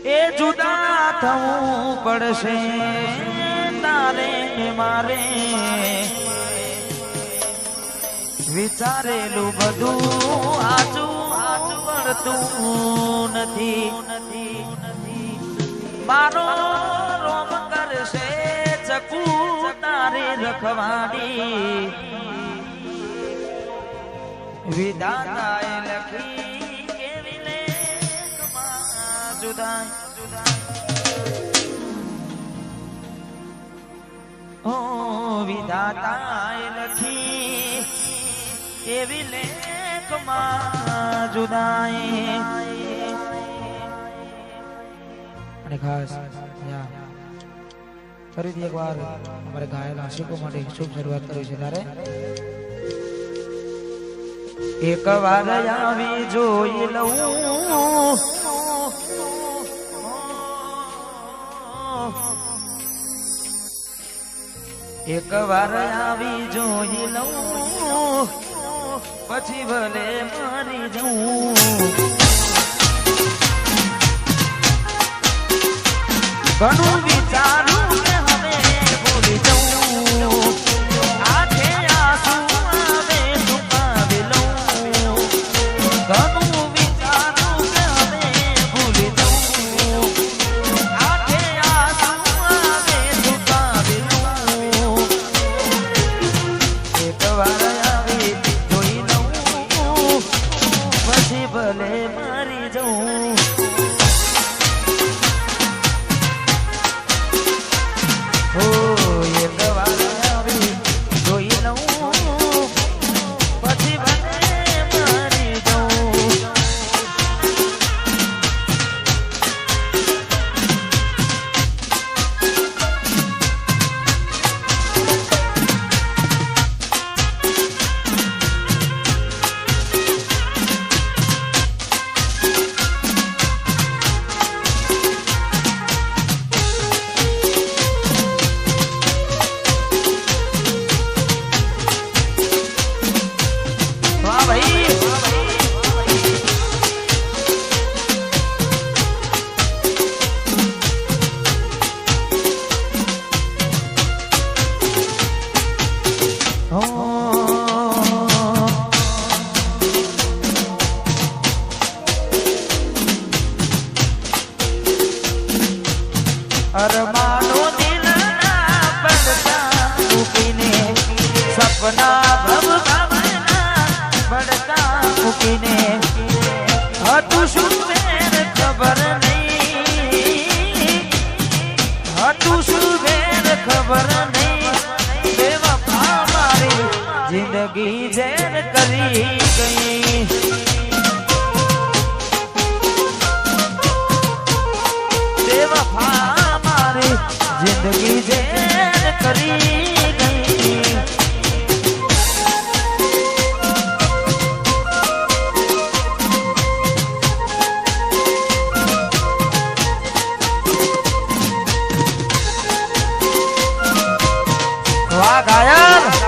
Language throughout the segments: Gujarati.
એ જુદા થવું પડશે તારે મારે વિચારેલું બધું આચું પડતું નથી મારો રોમ કરશે ચકુ તારે રખવાડી વિધાતાએ લખી કેવી લેખમાં જુદા ઓ વિધાતાએ લખી કેવી લેખમાં જુદાઈ અને ખાસ ફરીથી એકવાર અમારે ગાયેલા આશિકો માટે શુભ શરૂઆત કરી છે ત્યારે એક વાર આવી જોઈ લઉં એક વાર આવી જોઈ લઉં પછી ભલે મરી જઉં ઘણું વિચારું કે હવે ભૂલી જઉં આંખે આંસુ આવે છુપાવી લઉં ઘણું વિચારું કે હવે ભૂલી જઉં આંખે આંસુ આવે છુપાવી લઉં એક વાર આવી જોઈ લઉં પછી ભલે મરી જઉં અરમાનો દિલના પડતા મૂકીને સપના ભવના પડતા મૂકીને હતું શું વેર ખબર નહીં હતું શું વેર ખબર નહીં બેવફા મારી જિંદગી ઝેર કરી ગઈ બેવફા जिंदगी ज़ेर करी गई वाह गायक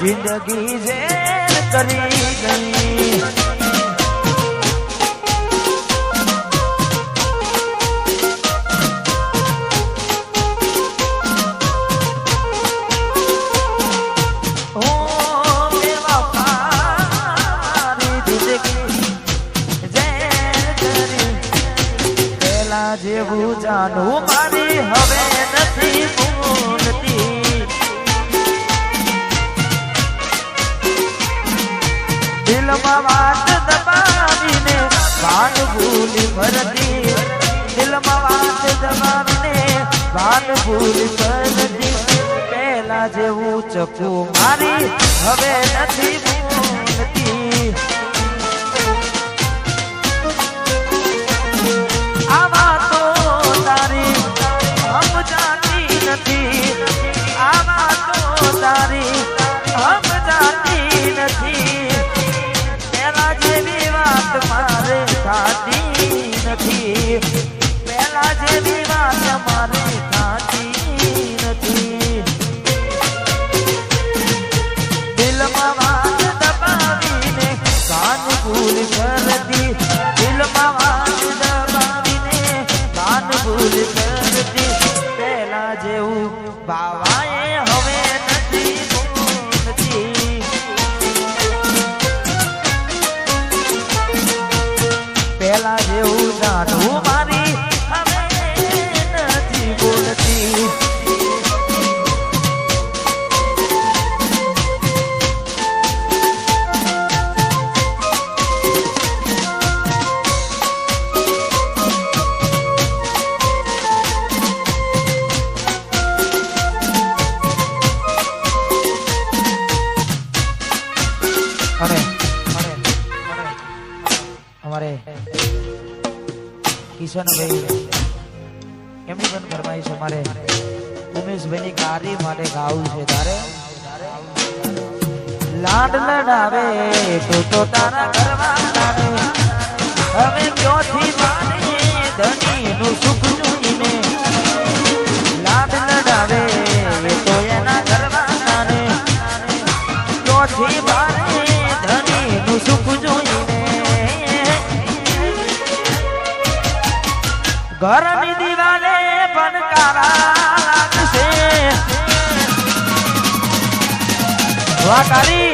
जिंदगी ज़ेर करी गई ओ बेवफा जिंदगी કાન ભૂલી પરદી પહેલા જેવું ચકુ મારી હવે નથી બોલતી આવા તો તારી સમજાતી નથી આવા તો તારી સમજાતી નથી પેલા જેવી વાત મારે થતી નથી પેલા જેવી વાત મારે થતી નથી દિલમાં વાત દબાવીને કાન ભૂલ કરતી દિલમાં વાત દબાવીને કાન ભૂલ કરતી પેલા જેવું બાવાએ હવે નથી બોલતી પેલા જેવું જાણવું મારી હવે નથી બોલતી અને અમારે કિશનભાઈ એમની પણ ફરમાઈ છે મારે ઉમેશભાઈની કાર્ય માટે ગાવું છે તારે લાડ લડાવે તો તારા ઘરવાળા હવે ક્યોથી માને ધણીનું સુખ જોઈને લાડ લડાવે તો એના ઘરવાળાને ક્યોથી માને ધણીનું સુખ જોઈને ઘરની દિવાલે પનકારા લાગશે વાકારી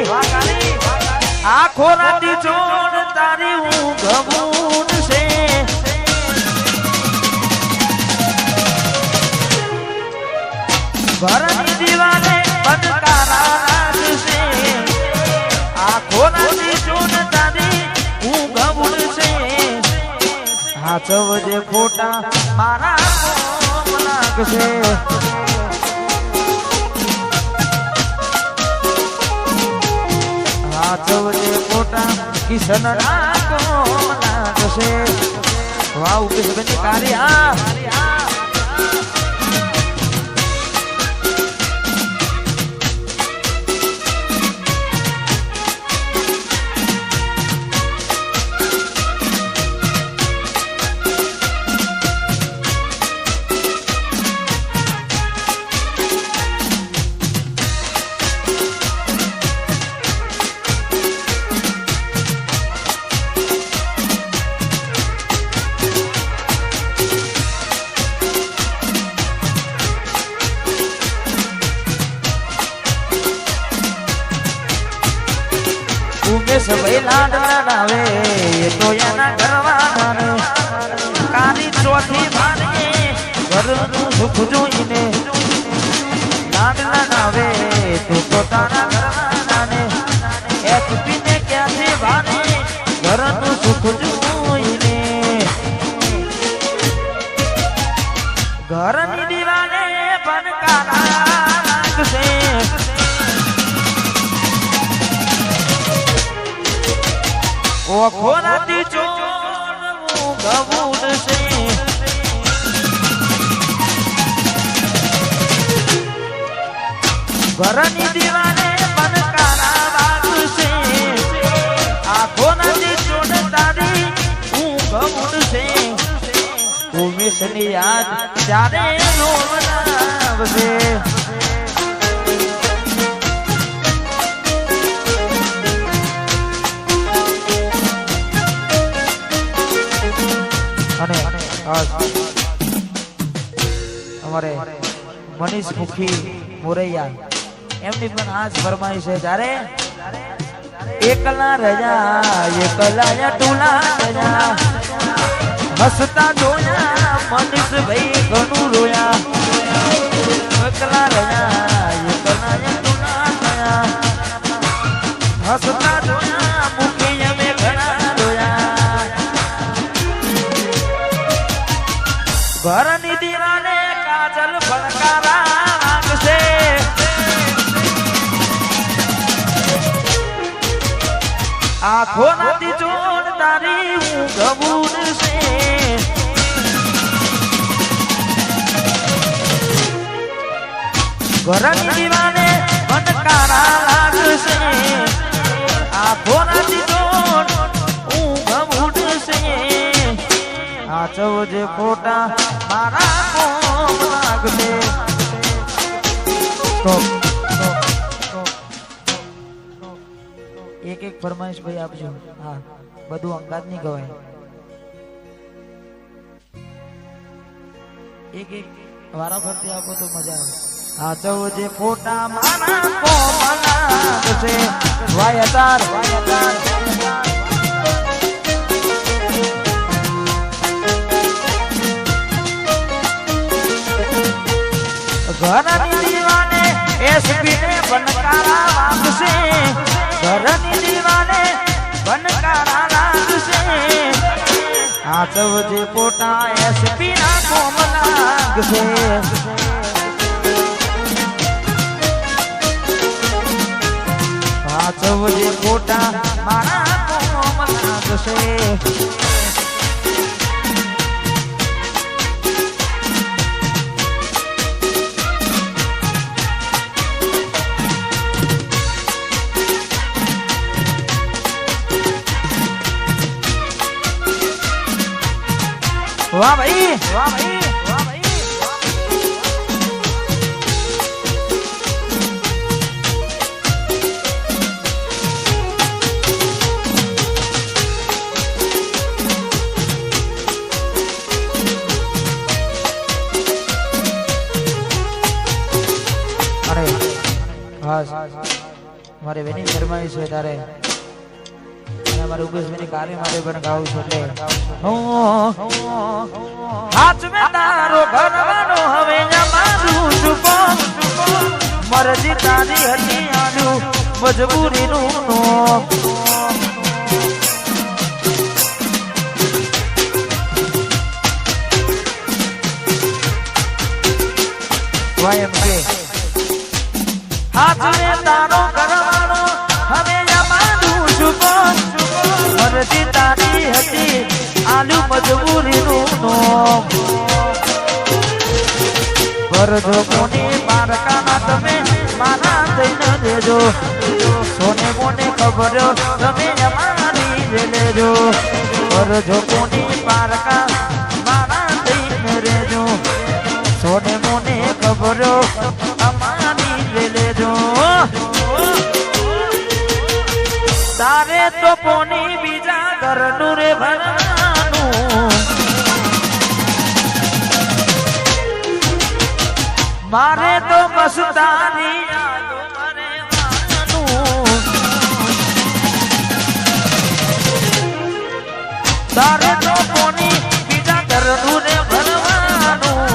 આખો રાતી જોડ તારી ઊંઘ મૂડશે ઘરની દિવાલે પનકારા લાગશે આખો રાતી જોડ તારી ઊંઘ મૂડશે હાચવજે ખોટા મારા કોમ લાગશે હાચવજે ખોટા કિશનના કોમ લાગશે વાહ ઉકેશબેનની કાર્યા ઉમેશ ભાઈ લાડ લડાવે તો એના ઘરવાળાને કાની ચોથી માને ઘરનું સુખ જોઈને લાડ લડાવે તો તારા ઘરવાળાને એચપીને ક્યાંથી ભાને ઘરનું સુખ જોઈને ઘરની દિવાલે પનકારા લાગશે ઓખો રાતી ચોરવું ગવૂડશે ઘરની દિવાલે પનકારા વાગશે આખો રાતી ચોડ તારી ઊંઘ ઉડશે ઉમેશની યાદ ત્યારે રોવડાવશે અને અમારે મનીષ મુખી મોરૈયા એમની પણ આજ ફરમાઈ છે જ્યારે એકલા રજા એકલા ટુલા રજા હસતા જોયા મનીષ ભાઈ ઘણું રોયા એકલા રજા એકલા ટુલા રજા હસતા જોયા મુખી અમે ઘણા રોયા ઘરની દિવાલે કાજલ ફળ આખો નાતી જોડ તારી ઊંઘ ઉડશે ઘરની દીવાને બનકારા લાગશે આખો નાતી જોડ ઊંઘ ઉડશે આચવજે ખોટા મારા કોમ લાગશે એક એક ફરમાઈશ ભાઈ આપજો હા બધું અંગાત નહીં ગવાય એક એક વારા ફરતી આપો તો મજા આવે સાચવજે ફોટા મારા કોમ લાગશે વાયતાર ઘરની દીવાને એસપી ને બનકારા લાગશે ઘરની દીવાને બનકારા લાગશે સાચવજે પોટા એસપી ના કોમ લાગશે સાચવજે પોટા મારા કોમ લાગશે વાહ ભાઈ વાહ ભાઈ વાહ ભાઈ અરે બસ મારે વેની ફરમાઈ છે તારે મારે ઉગેશભાઈની કાર્ય માટે પણ ગાવું છું એટલે હાથ મે તારો ઘરવાનો હવે મારું ચૂકો મરજી તારી હતી આનું મજબૂરીનું નોમ વાયમ કે હાથ મે તારો ઘરવાનો હવે મારું ચૂકો મરજી તારી હતી આલુ મજબૂરીનું નોમ ભરજો કોની મારકાના તમે મારા થઈને દેજો સોને મોને ખબર તમે અમારી લેજો ભરજો કોની મારકા મારા થઈને રેજો સોને મોને ખબર અમારી લેજો તારે તો પોની બીજા ઘરનું રે ભરવાનું મારે તો મસ્તાની યાદો મરેવાનું તારે તો પોની બીજા ઘરનું રે ભરવાનું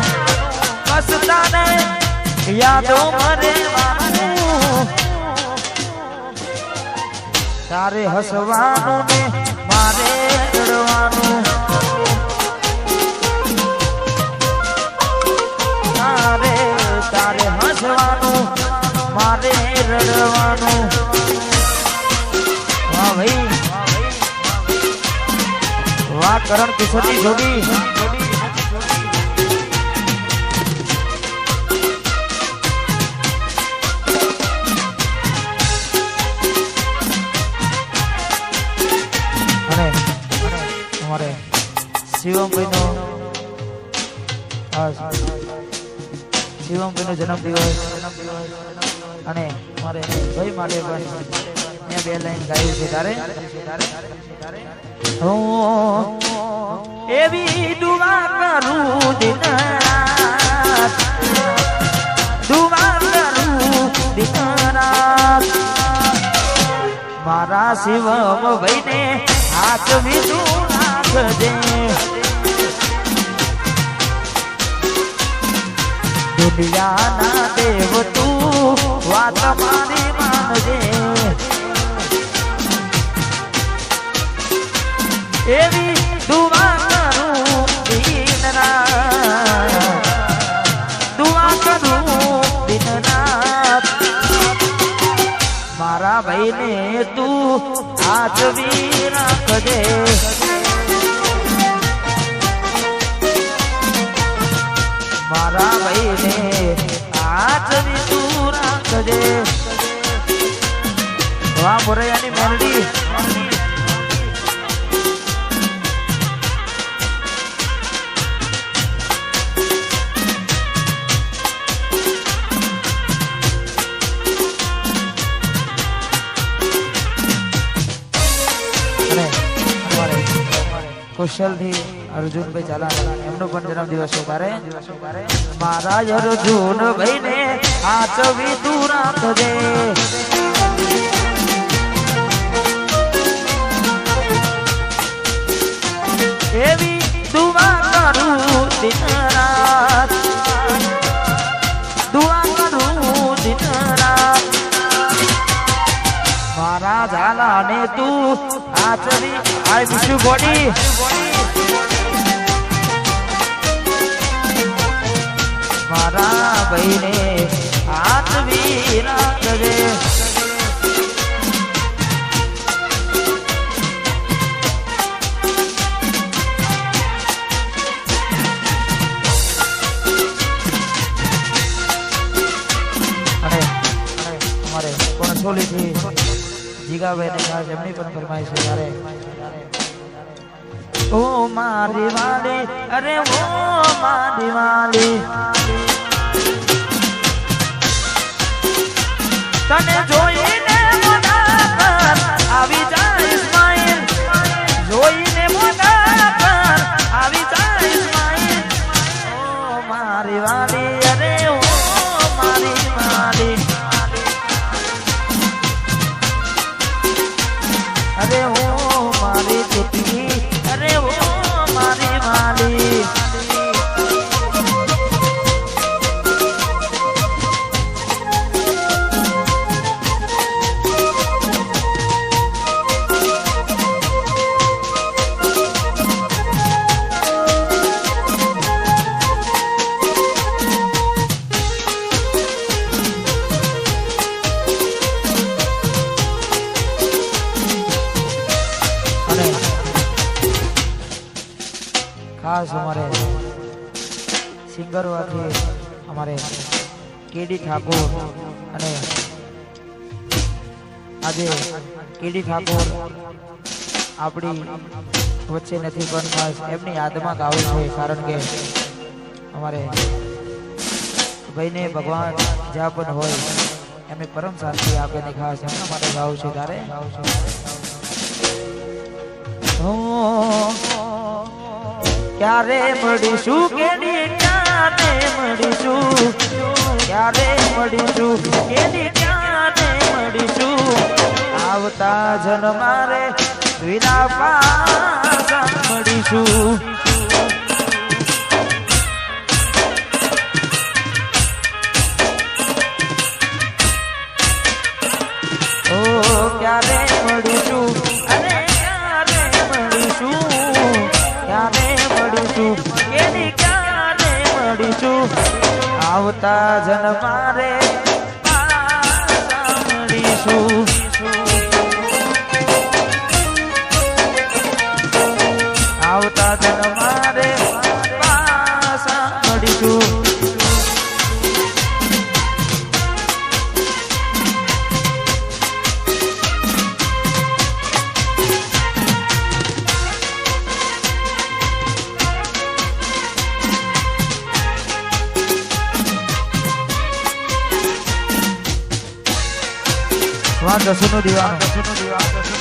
મસ્તાને યાદો મરેવાનું તારે હસવાનું ને મારે રડવાનું તારે હસવાનું મારે રડવાનું વાહ ભાઈ વાહ કરણ કિશોરની જોડી શિવમભાઈનો શિવમભાઈનો જન્મદિવસ અને મારે ભાઈ માટે પણ મેં બે લાઈન ગાયું છે તારે એવી દુઆ કરું દિનરાત દુઆ કરું દિનરાત મારા શિવમભાઈને હાથ વીતું નાખજે દુનિયાના દેવ તું વાત મારી માનજે એવી દુઆ કરું દિનરાત દુઆ કરું દિનરાત મારા ભાઈને તું આચવી રાખજે મારા ભાઈને આચવી તું રાખજે વાહ મોરૈયાની મેલડી કુશલથી અર્જુનભાઈ ચાલા એમનો પણ જન્મદિવસ છે તારે મારા અર્જુનભાઈ ને આચવી તું રાખજે એવી દુઆ કરું દિન રાત દુઆ કરું દિન રાત મારા ઝાલા ને તું આચવી આઈ વિશુ બોડી મારા ભાઈને આચવી રાખજે અને અમારે કોણસોલીથી જીગાભાઈ ને ખાસ એમની પણ ફરમાઈશ છે ત્યારે ઓ મારી વાલી અરે ઓ મારી વાલી તને જોઈને મોઢા પર આવી જાય સ્માઈલ જોઈને મોઢા પર આવી જાય સ્માઈલ ઓ મારી વાલી અરે ઓ મારી વાલી અરે ઓ મારી ચુટકી અરે ઓ મારી વાલી ખાસ અમારે સિંગરવાથી અમારે કેડી ઠાકોર અને આજે કેડી ઠાકોર આપણી વચ્ચે નથી પણ ખાસ એમની યાદમાં ગાવું છે કારણ કે અમારે ભાઈને ભગવાન જ્યાં પણ હોય એમને પરમ શાંતિ આપે ને ખાસ એમના માટે ગાવું છે તારે ક્યારે મળીશું કેડી ક્યારે મળીશું ક્યારે મળીશું કેડી ક્યારે મળીશું આવતા જન્મારે વિના પાછા મળીશું ઓ ક્યારે મળીશું અને ક્યારે મળીશું ક્યારે કેદી ક્યારે મળીશું આવતા જન્મારે પાછા મળીશું આવતા જન્મારે પાછા મળીશું દસનું દીવાનું